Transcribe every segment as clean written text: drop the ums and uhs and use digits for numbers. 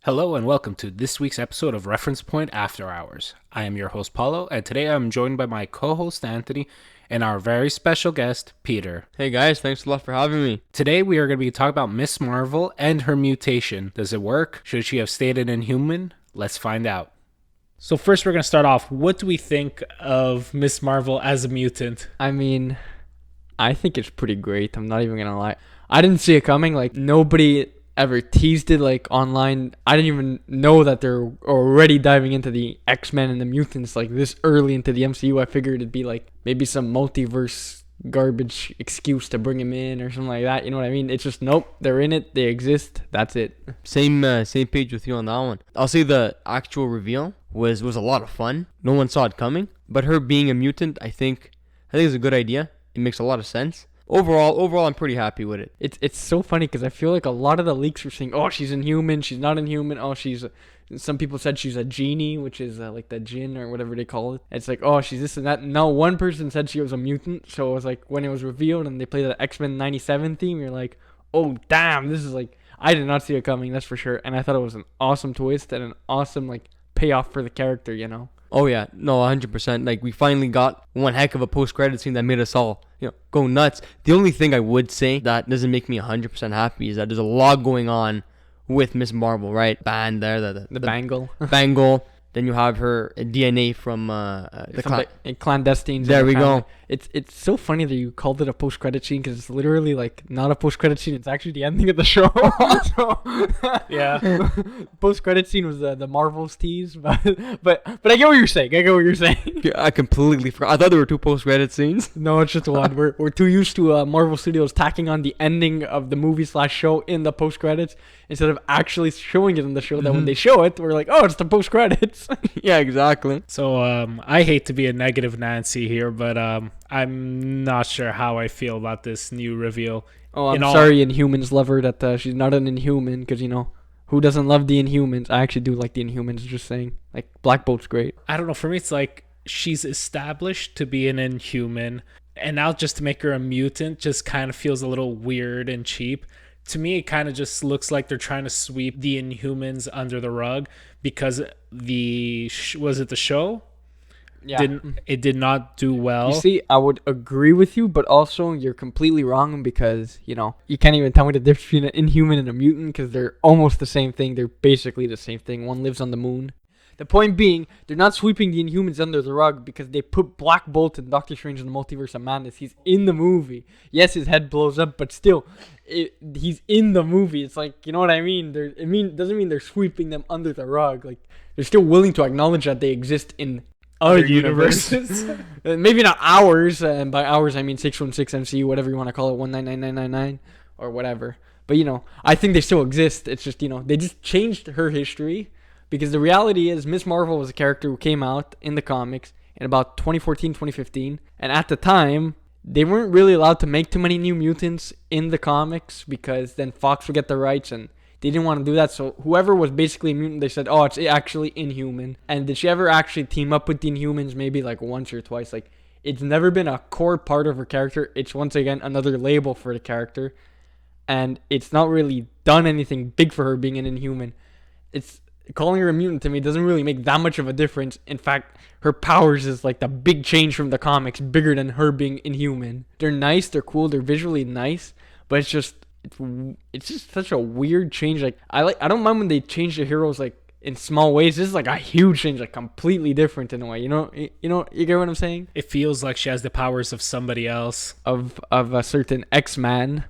Hello and welcome to this week's episode of Reference Point After Hours. I am your host Paolo, and today I'm joined by my co-host Anthony and our very special guest Peter. Hey guys, thanks a lot for having me. Today we are going to be talking about Miss Marvel and her mutation. Does it work? Should she have stayed an Inhuman? Let's find out. So first we're going to start off. What do we think of Miss Marvel as a mutant? I think it's pretty great. I'm not even gonna lie. I didn't see it coming. Like, nobody ever teased it, like, online. I didn't even know that they're already diving into the X-Men and the mutants, like, this early into the MCU. I figured it'd be, like, maybe some multiverse garbage excuse to bring him in or something like that. You know what I mean? It's just, nope, they're in it. They exist. That's it. Same page with you on that one. I'll say the actual reveal was a lot of fun. No one saw it coming. But her being a mutant, I think it's a good idea. It makes a lot of sense. Overall, I'm pretty happy with it. It's so funny because I feel like a lot of the leaks were saying, oh, she's Inhuman, she's not Inhuman, some people said she's a genie, which is like the djinn or whatever they call it. It's like, oh, she's this and that. No, one person said she was a mutant, so it was like, when it was revealed and they played the X-Men 97 theme, you're like, oh, damn, this is like, I did not see it coming, that's for sure. And I thought it was an awesome twist and an awesome, like, payoff for the character, you know? Oh yeah, no, 100%. Like, we finally got one heck of a post-credit scene that made us all, go nuts. The only thing I would say that doesn't make me 100% happy is that there's a lot going on with Miss Marvel, right? Band there, the bangle. Bangle. Then you have her DNA from the clandestines. There we go. It's so funny that you called it a post-credit scene because it's literally like not a post-credit scene. It's actually the ending of the show. Yeah. Post-credit scene was the Marvel's tease, but I get what you're saying. Yeah, I completely forgot. I thought there were two post-credit scenes. No, it's just one. We're too used to Marvel Studios tacking on the ending of the movie/show in the post-credits instead of actually showing it in the show. That when they show it, we're like, oh, it's the post-credits. Yeah, exactly. So I hate to be a negative Nancy here, but I'm not sure how I feel about this new reveal. Oh, I'm sorry, Inhumans lover, that she's not an Inhuman, because, who doesn't love the Inhumans? I actually do like the Inhumans, just saying. Like, Black Bolt's great. I don't know. For me, it's like she's established to be an Inhuman, and now just to make her a mutant just kind of feels a little weird and cheap. To me, it kind of just looks like they're trying to sweep the Inhumans under the rug because was it the show? Yeah. It did not do well. You see, I would agree with you, but also you're completely wrong because, you can't even tell me the difference between an Inhuman and a mutant because they're almost the same thing. They're basically the same thing. One lives on the moon. The point being, they're not sweeping the Inhumans under the rug because they put Black Bolt in Doctor Strange in the Multiverse of Madness. He's in the movie. Yes, his head blows up, but still, he's in the movie. It's like, you know what I mean? Doesn't mean they're sweeping them under the rug. Like, they're still willing to acknowledge that they exist in other universes. Maybe not ours, and by ours I mean 616 MCU, whatever you want to call it, 199999 or whatever. But, I think they still exist. It's just, they just changed her history. Because the reality is, Miss Marvel was a character who came out in the comics in about 2014, 2015. And at the time, they weren't really allowed to make too many new mutants in the comics because then Fox would get the rights and they didn't want to do that. So whoever was basically a mutant, they said, oh, it's actually Inhuman. And did she ever actually team up with the Inhumans maybe like once or twice? Like, it's never been a core part of her character. It's once again another label for the character. And it's not really done anything big for her being an Inhuman. Calling her a mutant to me doesn't really make that much of a difference. In fact, her powers is like the big change from the comics, bigger than her being Inhuman. They're nice, they're cool, they're visually nice, but it's just such a weird change. Like, I don't mind when they change the heroes like in small ways. This is like a huge change, like completely different in a way. You get what I'm saying? It feels like she has the powers of somebody else, of a certain X-Man,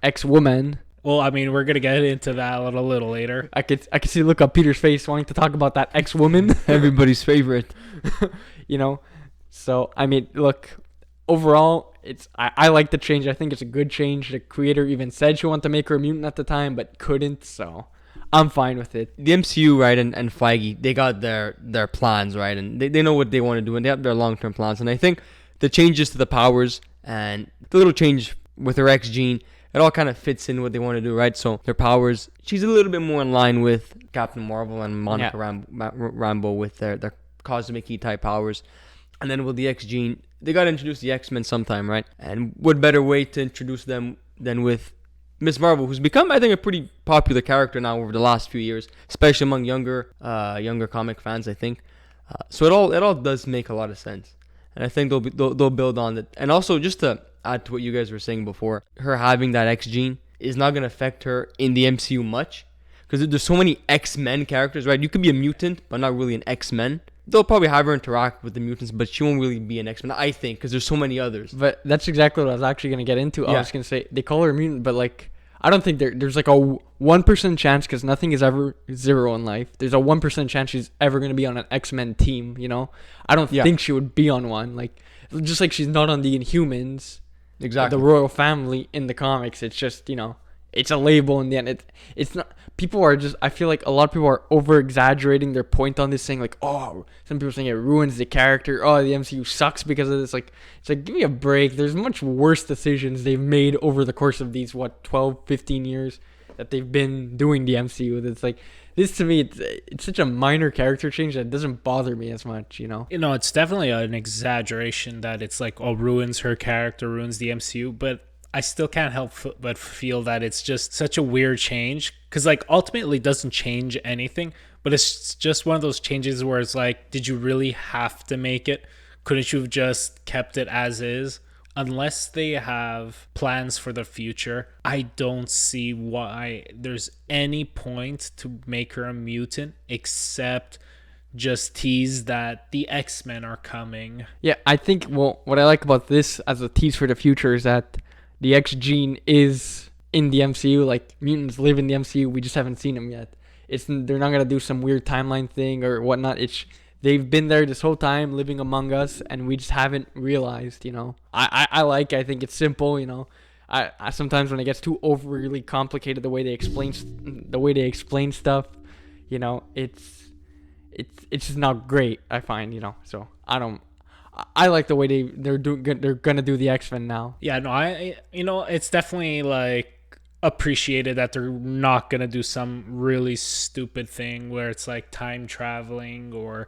X-woman. Well, I mean, we're going to get into that a little later. I could see the look on Peter's face wanting to talk about that X-woman. Everybody's favorite. So, I mean, look, overall, I like the change. I think it's a good change. The creator even said she wanted to make her a mutant at the time, but couldn't, so I'm fine with it. The MCU, right, and Feige, they got their plans, right, and they know what they want to do, and they have their long-term plans. And I think the changes to the powers and the little change with her X-gene, it all kind of fits in what they want to do, right? So their powers, she's a little bit more in line with Captain Marvel and Monica Rambeau with their cosmic type powers. And then with the X-gene, they got to introduce the X-Men sometime, right? And what better way to introduce them than with Miss Marvel, who's become, I think, a pretty popular character now over the last few years, especially among younger comic fans, I think. So it all does make a lot of sense, and I think they'll build on it. And also, just to add to what you guys were saying before, her having that X gene is not gonna affect her in the MCU much, because there's so many X-Men characters, right? You could be a mutant, but not really an X-Men. They'll probably have her interact with the mutants, but she won't really be an X-Men, I think, because there's so many others. But that's exactly what I was actually going to get into. I Yeah. was going to say, they call her a mutant, but like, I don't think there's like a 1% chance, because nothing is ever zero in life. There's a 1% chance she's ever going to be on an X-Men team, you know? I don't Yeah. think she would be on one. Like, just like she's not on the Inhumans, Exactly. the royal family in the comics. It's just, it's a label in the end. It's not. People are just. I feel like a lot of people are over exaggerating their point on this, saying like, oh, some people saying it ruins the character. Oh, the MCU sucks because of this. Like, it's like, give me a break. There's much worse decisions they've made over the course of these 12, 15 years that they've been doing the MCU. That's like, this to me, it's such a minor character change that doesn't bother me as much. It's definitely an exaggeration that it's like, oh, ruins her character, ruins the MCU, but I still can't help but feel that it's just such a weird change, because like ultimately it doesn't change anything, but it's just one of those changes where it's like, did you really have to make it? Couldn't you have just kept it as is? Unless they have plans for the future, I don't see why there's any point to make her a mutant except just tease that the X-Men are coming. Yeah, I think, well, what I like about this as a tease for the future is that the X gene is in the MCU. Like, mutants live in the MCU. We just haven't seen them yet. They're not gonna do some weird timeline thing or whatnot. They've been there this whole time, living among us, and we just haven't realized. I think it's simple. I sometimes when it gets too overly complicated, the way they explain stuff, it's just not great. I find. So I like the way they're gonna do the X-Men now. Yeah, no, it's definitely like appreciated that they're not gonna do some really stupid thing where it's like time traveling or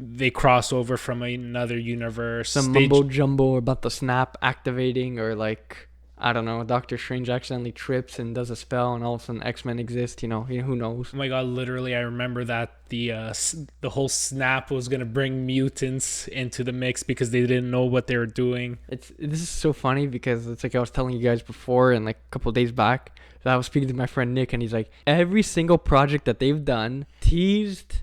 they cross over from another universe. Some mumbo jumbo about the snap activating, or like, I don't know, Doctor Strange accidentally trips and does a spell, and all of a sudden X-Men exist. Who knows? Oh my god! Literally, I remember that the whole snap was gonna bring mutants into the mix because they didn't know what they were doing. This is so funny because it's like I was telling you guys before, and like a couple of days back, that I was speaking to my friend Nick, and he's like, every single project that they've done teased.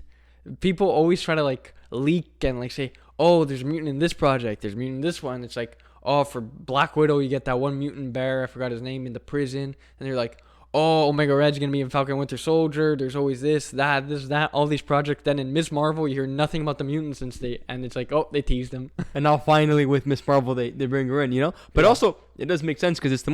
People always try to like leak and like say, oh, there's a mutant in this project, there's a mutant in this one. It's like, oh, for Black Widow, you get that one mutant bear, I forgot his name, in the prison. And they're like, oh, Omega Red's going to be in Falcon Winter Soldier. There's always this, that, all these projects. Then in Miss Marvel, you hear nothing about the mutants and it's like, oh, they teased them. And now finally with Miss Marvel, they bring her in, But Yeah. also, it does make sense because it's the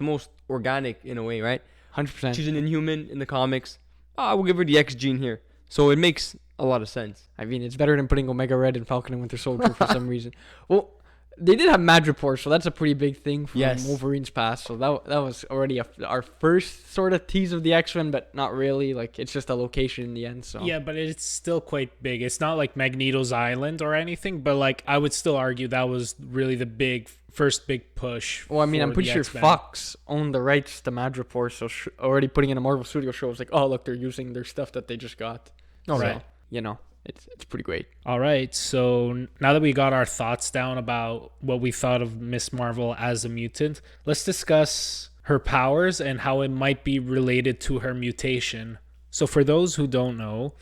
most organic in a way, right? 100%. She's an Inhuman in the comics. We'll give her the X gene here. So it makes a lot of sense. I mean, it's better than putting Omega Red in Falcon and Winter Soldier for some reason. Well, they did have Madripoor, so that's a pretty big thing from Wolverine's past. So that was already our first sort of tease of the X-Men, but not really. Like, it's just a location in the end. So Yeah, but it's still quite big. It's not like Magneto's Island or anything, but like I would still argue that was really the first big push. Well, I mean, I'm pretty sure X-Men. Fox owned the rights to Madripoor, so already putting in a Marvel Studio show was like, oh, look, they're using their stuff that they just got. All So, right. It's pretty great. All right, so now that we got our thoughts down about what we thought of Miss Marvel as a mutant, let's discuss her powers and how it might be related to her mutation. So for those who don't know,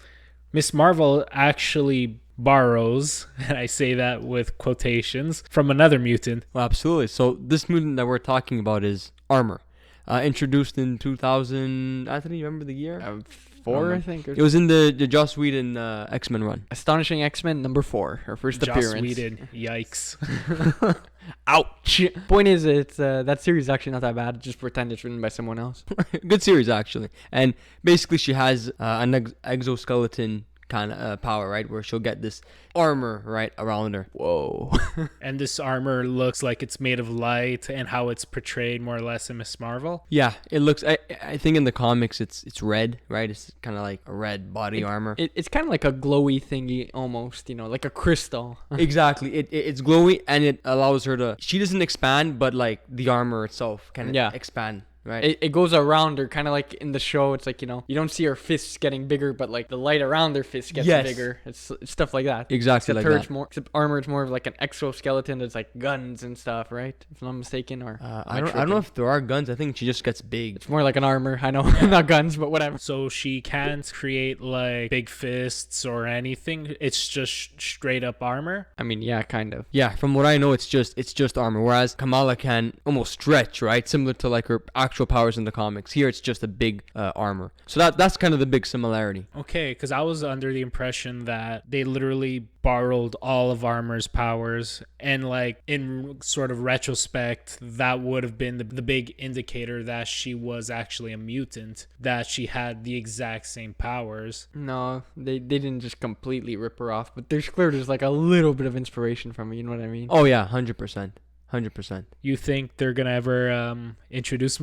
Miss Marvel actually borrows, and I say that with quotations, from another mutant. Well, absolutely. So this mutant that we're talking about is Armor. Introduced in 2000. Anthony, you remember the year? 4, I think. It was in the Joss Whedon X-Men run. Astonishing X-Men number 4, her first Joss appearance. Whedon. Yikes. Ouch. Point is, it's that series is actually not that bad. Just pretend it's written by someone else. Good series, actually. And basically, she has an exoskeleton kind of power, right? Where she'll get this armor, right, around her. Whoa. And this armor looks like it's made of light, and how it's portrayed more or less in Miss Marvel. Yeah, it looks. I think in the comics, it's red, right? It's kind of like a red body armor. It's kind of like a glowy thingy, almost. Like a crystal. Exactly. It's glowy, and it allows her to. She doesn't expand, but like the armor itself can expand. right? It goes around her, kind of like in the show. It's like, you don't see her fists getting bigger, but like the light around their fists gets Yes. bigger. It's stuff like that. Exactly Except like her, that. it's more. Except armor, it's more of like an exoskeleton. That's like guns and stuff, right? If I'm not mistaken, or I don't know if there are guns. I think she just gets big. it's more like an armor. I know, not guns, but whatever. So she can't create like big fists or anything. It's just straight up armor. I mean, yeah, kind of. Yeah, from what I know, it's just armor. Whereas Kamala can almost stretch, right? Similar to like her actual powers in the comics. Here, it's just a big armor. So that's kind of the big similarity. Okay, because I was under the impression that they literally borrowed all of Armor's powers, and like in sort of retrospect, that would have been the big indicator that she was actually a mutant, that she had the exact same powers. No, they didn't just completely rip her off, but there's like a little bit of inspiration from it. You know what I mean? Oh yeah, 100%. 100%. You think they're gonna ever introduce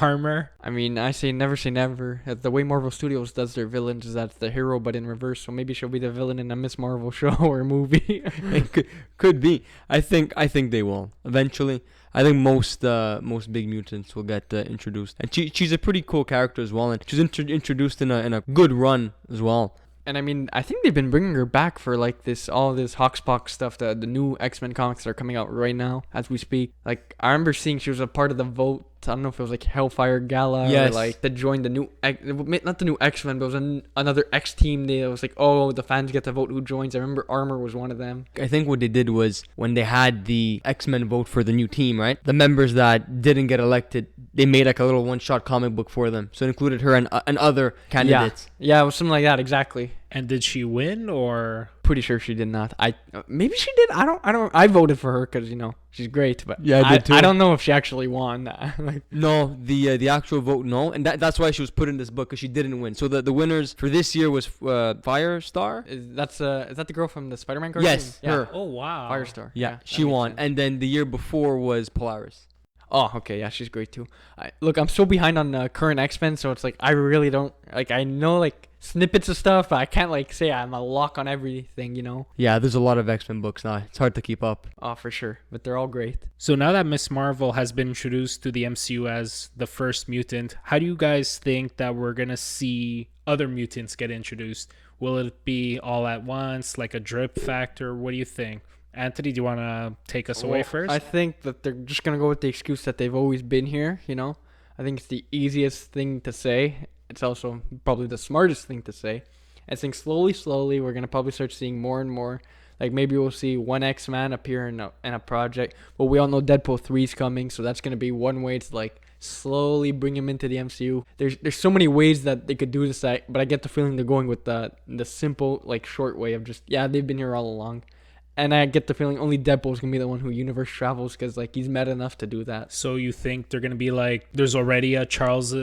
Armor? I mean, I say never. The way Marvel Studios does their villains is that's the hero, but in reverse. So maybe she'll be the villain in a Miss Marvel show or movie. It could be. I think they will eventually. I think most big mutants will get introduced, and she's a pretty cool character as well, and she's introduced in a good run as well. And I mean, I think they've been bringing her back for like all this Hoxpox stuff, the new X-Men comics that are coming out right now as we speak. Like, I remember seeing she was a part of the vote. I don't know if it was like Hellfire Gala or like to join the new, not the new X-Men, but it was another X team. It was like, oh, the fans get to vote who joins. I remember Armor was one of them. I think what they did was when they had the X-Men vote for the new team, right? The members that didn't get elected, they made like a little one-shot comic book for them. So it included her and other candidates. Yeah, it was something like that, exactly. And did she win, or? Pretty sure she did not. Maybe she did. I don't. I voted for her because she's great. But yeah, I did too. I don't know if she actually won. No, the actual vote, no, and that's why she was put in this book because she didn't win. So the winners for this year was Firestar. Is that the girl from the Spider-Man cartoon? Yes, her. Oh wow. Firestar. Yeah, she won, sense. and then the year before was Polaris. Oh, okay, yeah, she's great too. Look, I'm so behind on current X-Men, so it's like I really don't I know like snippets of stuff, but I can't like say I'm a lock on everything, Yeah, there's a lot of X-Men books now. It's hard to keep up. Oh, for sure, but they're all great. So now that Miss Marvel has been introduced to the MCU as the first mutant, how do you guys think that we're gonna see other mutants get introduced? Will it be all at once, like a drip factor? What do you think? Anthony, do you want to take us away first? I think that they're just going to go with the excuse that they've always been here, I think it's the easiest thing to say. It's also probably the smartest thing to say. I think slowly, we're going to probably start seeing more and more. Like, maybe we'll see one X-Man appear in a project. But we all know Deadpool 3 is coming, so that's going to be one way to, like, slowly bring him into the MCU. There's so many ways that they could do this, but I get the feeling they're going with the simple, like, short way of just, yeah, they've been here all along. And I get the feeling only Deadpool's going to be the one who universe travels because, like, he's mad enough to do that. So you think they're going to be like, there's already a Charles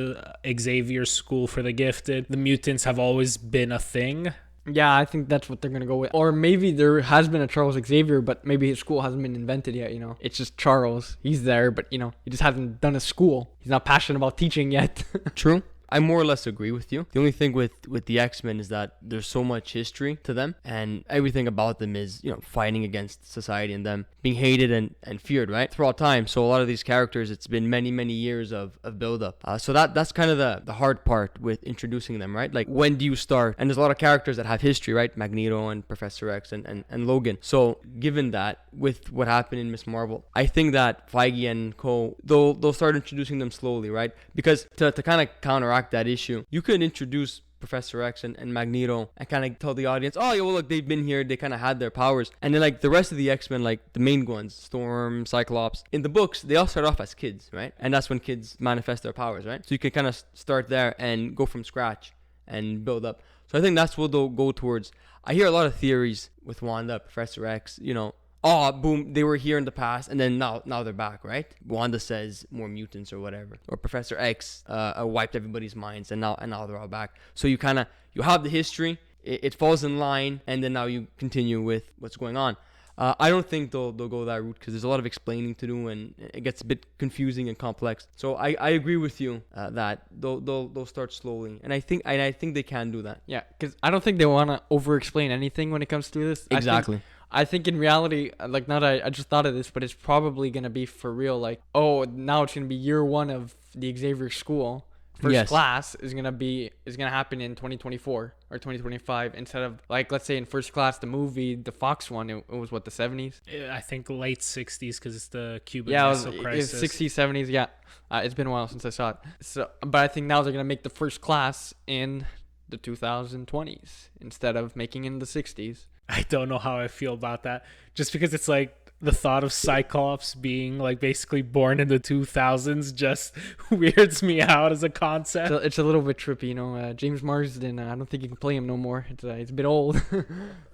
Xavier School for the Gifted. The mutants have always been a thing. Yeah, I think that's what they're going to go with. Or maybe there has been a Charles Xavier, but maybe his school hasn't been invented yet, It's just Charles. He's there, but, he just hasn't done a school. He's not passionate about teaching yet. True. I more or less agree with you. The only thing with the X-Men is that there's so much history to them, and everything about them is, fighting against society and them being hated and feared, right? Throughout time. So a lot of these characters, it's been many, many years of build-up. So that's kind of the hard part with introducing them, right? Like, when do you start? And there's a lot of characters that have history, right? Magneto and Professor X and Logan. So given that, with what happened in Miss Marvel, I think that Feige and co, they'll start introducing them slowly, right? Because to kind of counteract that issue, you could introduce Professor X and Magneto and kind of tell the audience, oh, yeah, well, look, they've been here, they kind of had their powers. And then, like, the rest of the X-Men, like the main ones, Storm, Cyclops, in the books, they all start off as kids, right? And that's when kids manifest their powers, right? So you can kind of start there and go from scratch and build up. So I think that's what they'll go towards. I hear a lot of theories with Wanda, Professor X, oh, boom, they were here in the past, and then now they're back, right? Wanda says more mutants or whatever. Or Professor X wiped everybody's minds, and now they're all back. So you have the history, it falls in line, and then now you continue with what's going on. I don't think they'll go that route because there's a lot of explaining to do, and it gets a bit confusing and complex. So I agree with you that they'll start slowly, and I think they can do that. Yeah, because I don't think they want to over-explain anything when it comes to this. Exactly. I think in reality, like now that I just thought of this, but it's probably gonna be for real. Like, oh, now it's gonna be year one of the Xavier School. First Yes. class is gonna happen in 2024 or 2025 instead of like, let's say in First Class, the movie, the Fox one, it was what, the 70s. I think late 60s because it's the Cuban Yeah, Missile it Crisis. was 60s, 70s. Yeah, it's been a while since I saw it. So, but I think now they're gonna make the First Class in the 2020s instead of making in the 60s. I don't know how I feel about that. Just because it's like the thought of Cyclops being like basically born in the 2000s just weirds me out as a concept. So it's a little bit trippy, you know. James Marsden, I don't think you can play him no more. It's a bit old,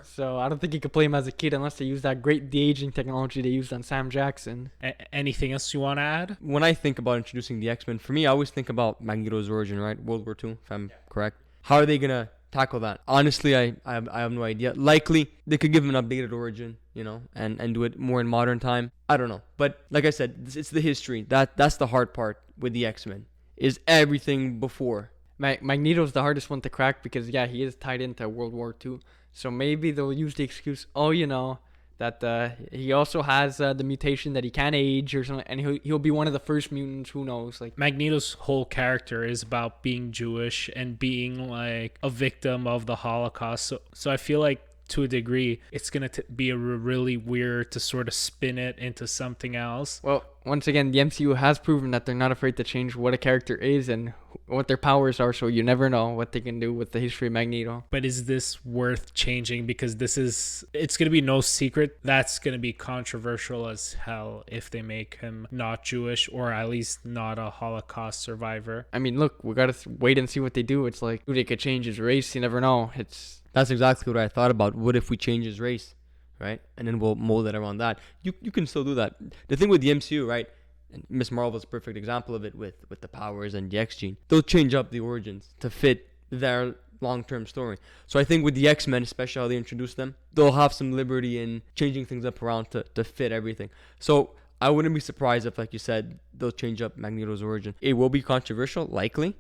so I don't think you can play him as a kid unless they use that great de-aging technology they used on Sam Jackson. Anything else you want to add? When I think about introducing the X-Men, for me, I always think about Magneto's origin, right? World War II, if I'm correct. How are they gonna tackle that? Honestly, I have no idea. Likely they could give him an updated origin, you know, and do it more in modern time. I don't know, but like I said, it's the history. That's the hard part with the X-Men, is everything before. Magneto's the hardest one to crack because yeah, he is tied into World War II. So maybe they'll use the excuse, oh, you know, that he also has the mutation that he can't age or something, and he'll be one of the first mutants. Who knows? Like, Magneto's whole character is about being Jewish and being like a victim of the Holocaust. So I feel like to a degree, it's gonna be really weird to sort of spin it into something else. well, once again, the MCU has proven that they're not afraid to change what a character is and what their powers are. So you never know what they can do with the history of Magneto. But is this worth changing? Because it's going to be no secret that's going to be controversial as hell if they make him not Jewish or at least not a Holocaust survivor. I mean, look, we gotta wait and see what they do. It's like, they could change his race. You never know. That's exactly what I thought about. What if we change his race, right? And then we'll mold it around that. You can still do that. The thing with the MCU, right? And Miss Marvel's a perfect example of it with the powers and the X gene. They'll change up the origins to fit their long-term story. So I think with the X-Men, especially how they introduce them, they'll have some liberty in changing things up around to fit everything. So I wouldn't be surprised if, like you said, they'll change up Magneto's origin. It will be controversial, likely.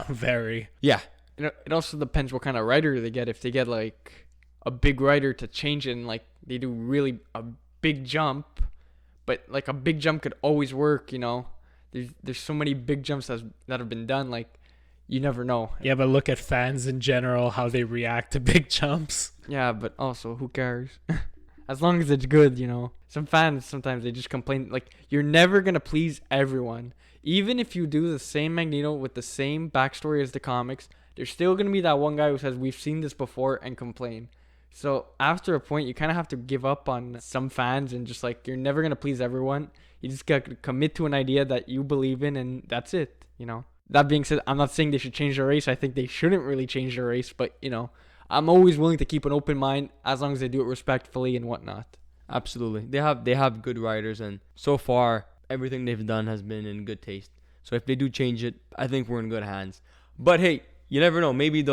Very. Yeah. It also depends what kind of writer they get. If they get like a big writer to change it and like they do really a big jump, but like a big jump could always work, you know. There's so many big jumps that have been done, like you never know. Yeah, but look at fans in general, how they react to big jumps. Yeah, but also who cares? As long as it's good, you know. Some fans sometimes they just complain, like you're never gonna please everyone. Even if you do the same Magneto with the same backstory as the comics, there's still gonna be that one guy who says we've seen this before and complain. So after a point, you kind of have to give up on some fans and just like, you're never going to please everyone. You just got to commit to an idea that you believe in and that's it, you know. That being said, I'm not saying they should change their race. I think they shouldn't really change their race, but you know, I'm always willing to keep an open mind as long as they do it respectfully and whatnot. Absolutely. They have good writers, and so far everything they've done has been in good taste. So if they do change it, I think we're in good hands. But hey, you never know. Maybe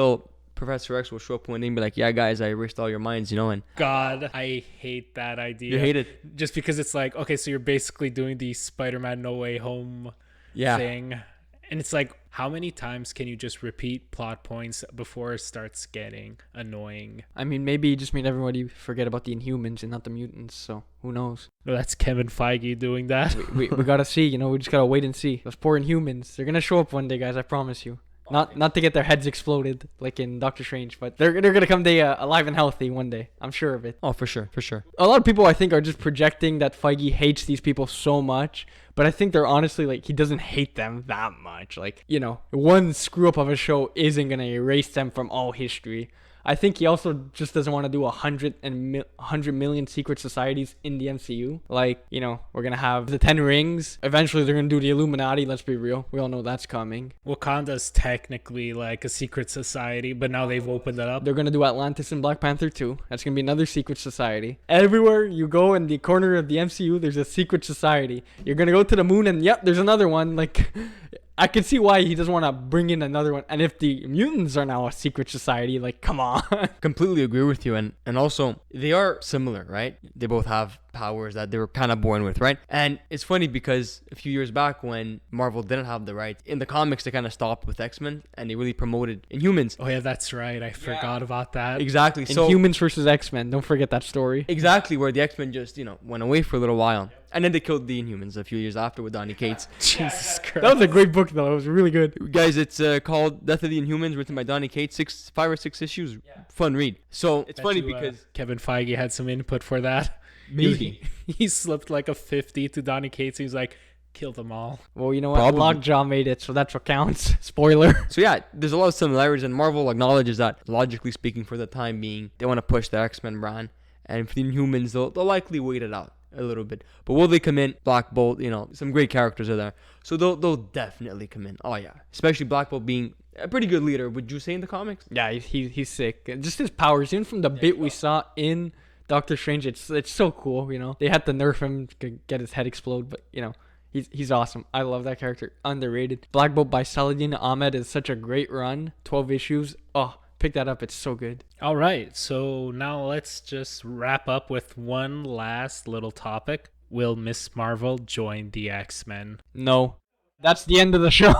Professor X will show up one day and be like, yeah, guys, I erased all your minds, you know, and God, I hate that idea. you hate it. Just because it's like, okay, so you're basically doing the Spider-Man No Way Home thing. And it's like, how many times can you just repeat plot points before it starts getting annoying? I mean, maybe you just made everybody forget about the Inhumans and not the mutants, so who knows? No, that's Kevin Feige doing that. We gotta see, you know, we just gotta wait and see. Those poor Inhumans, they're gonna show up one day, guys, I promise you. Not to get their heads exploded like in Doctor Strange, but they're gonna come alive and healthy one day. I'm sure of it. Oh, for sure. A lot of people I think are just projecting that Feige hates these people so much, but I think they're honestly like, he doesn't hate them that much. Like, you know, one screw up of a show isn't gonna erase them from all history. I think he also just doesn't want to do 100 million secret societies in the MCU. Like, you know, we're going to have the 10 rings. Eventually, they're going to do the Illuminati. Let's be real. We all know that's coming. Wakanda's technically like a secret society, but now they've opened it up. They're going to do Atlantis and Black Panther 2. That's going to be another secret society. Everywhere you go in the corner of the MCU, there's a secret society. You're going to go to the moon and, yep, there's another one. Like, I can see why he doesn't want to bring in another one. And if the mutants are now a secret society, like, come on. Completely agree with you, and also they are similar, right? They both have powers that they were kind of born with, right? And it's funny because a few years back when Marvel didn't have the rights in the comics, they kind of stopped with X-Men and they really promoted Inhumans. Oh yeah, that's right. I forgot about that. Exactly. So Humans versus X-Men. Don't forget that story. exactly where the X-Men just went away for a little while, and then they killed the Inhumans a few years after with Donny Cates. Jesus Christ. That was a great book, though. It was really good. Guys, it's called Death of the Inhumans, written by Donny Cates. 5 or 6 issues. Fun read. So it's funny because Kevin Feige had some input for that. maybe. He slipped like a 50 to Donny Cates. He's like, kill them all. Well, you know what? Probably. Lockjaw made it, so that's what counts. Spoiler. So yeah, there's a lot of similarities, and Marvel acknowledges that, logically speaking, for the time being, they want to push the X-Men brand, and for the Inhumans, they'll likely wait it out a little bit. But will they come in? Black Bolt, some great characters are there, so they'll definitely come in. Oh yeah, especially Black Bolt being a pretty good leader. Would you say in the comics? Yeah, he's sick. Just his powers, even from the bit we saw in Doctor Strange, it's so cool. They had to nerf him to get his head explode, but he's awesome. I love that character. Underrated. Black Bolt by Saladin Ahmed is such a great run. 12 issues. Oh, pick that up. It's so good. All right, so now let's just wrap up with one last little topic. Will Miss Marvel join the X-Men? No, that's the end of the show.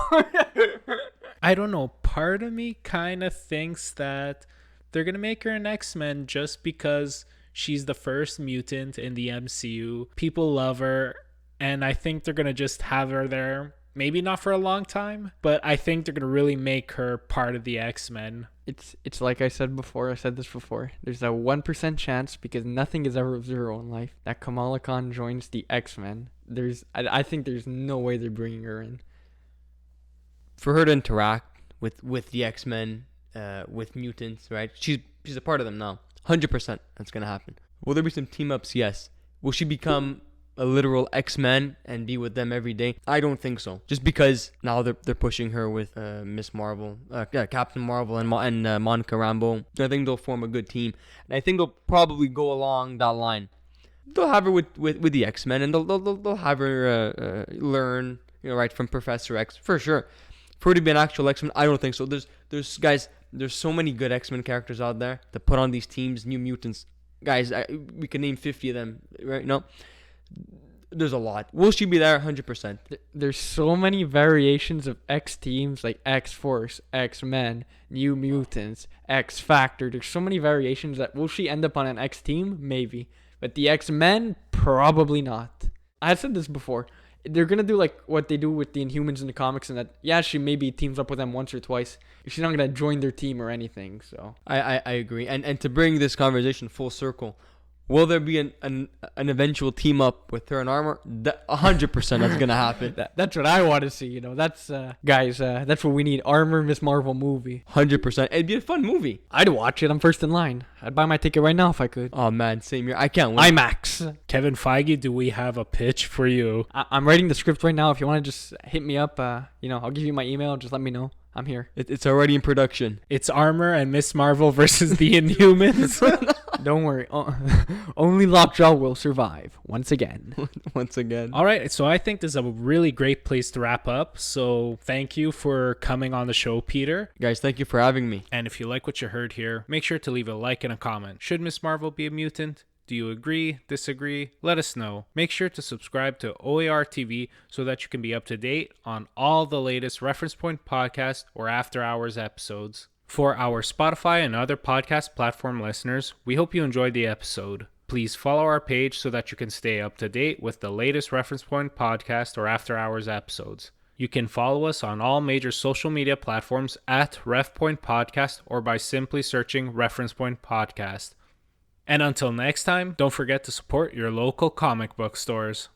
I don't know. Part of me kind of thinks that they're going to make her an X-Men just because she's the first mutant in the MCU. People love her, and I think they're going to just have her there. Maybe not for a long time, but I think they're going to really make her part of the X-Men. It's like I said before. I said this before. There's a 1% chance, because nothing is ever 0 in life, that Kamala Khan joins the X-Men. I think there's no way they're bringing her in. For her to interact with the X-Men, with mutants, right? She's a part of them now. 100% that's gonna happen. Will there be some team ups? Yes. Will she become a literal X-Men and be with them every day? I don't think so. Just because now they're pushing her with Miss Marvel, Captain Marvel, and Monica Rambeau. I think they'll form a good team, and I think they'll probably go along that line. They'll have her with the X-Men, and they'll have her learn, right, from Professor X for sure. For her to be an actual X-Men, I don't think so. There's guys. There's so many good X-Men characters out there to put on these teams. New Mutants, guys. We can name 50 of them, right? No. There's a lot. Will she be there? 100%. There's so many variations of X teams, like X-Force, X-Men, New Mutants, X-Factor. There's so many variations that will she end up on an X team? Maybe. But the X-Men, probably not. I said this before. They're going to do like what they do with the Inhumans in the comics, and that, yeah, she maybe teams up with them once or twice. She's not going to join their team or anything. So I agree. And to bring this conversation full circle, will there be an eventual team up with her and Armor? 100% that's gonna happen. That's what I want to see. That's guys. That's what we need. Armor Miss Marvel movie. 100%. It'd be a fun movie. I'd watch it. I'm first in line. I'd buy my ticket right now if I could. Oh man, same here. I can't wait. IMAX. Kevin Feige, do we have a pitch for you? I'm writing the script right now. If you want to just hit me up, I'll give you my email. Just let me know. I'm here. It's already in production. It's Armor and Miss Marvel versus the Inhumans. Don't worry. Only Lockjaw will survive. Once again. Once again. All right. So I think this is a really great place to wrap up. So thank you for coming on the show, Peter. Guys, thank you for having me. And if you like what you heard here, make sure to leave a like and a comment. Should Miss Marvel be a mutant? Do you agree? Disagree? Let us know. Make sure to subscribe to OAR TV so that you can be up to date on all the latest Reference Point podcast or After Hours episodes. For our Spotify and other podcast platform listeners, we hope you enjoyed the episode. Please follow our page so that you can stay up to date with the latest Reference Point podcast or After Hours episodes. You can follow us on all major social media platforms at Ref Point Podcast or by simply searching Reference Point Podcast. And until next time, don't forget to support your local comic book stores.